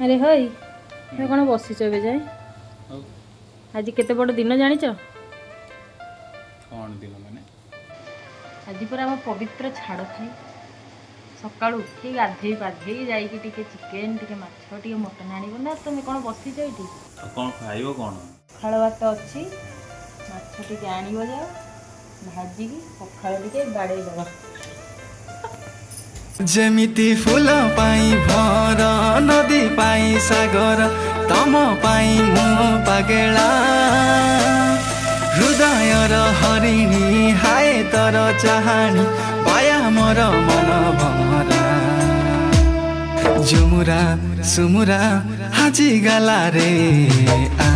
अरे हई ये कौन बसीच ए जाए हौ आज केते बड़ दिन जानिच कौन दिन माने आज पूरा आम पवित्र छाड़ खाई सकाळु उठी गाधेई पाधेई जाइए टिके चिकेन टिके माछ टिके मटन आनिब ना तुम कौन बसीच ये आ कौन खाइबो कौन पखाड़ भात अच्छी माछ टिके आनिब जाओ भाजिकी पखाड़ टिके बाड़े दबा जेमिति फूल पाई भर नदी पाई सागर तम पाई मु पागेला हृदय र हरिणी हाय तर चाहनी पाया मोर मन भरा झुमुरा सुमुरा हाजी गला रे आ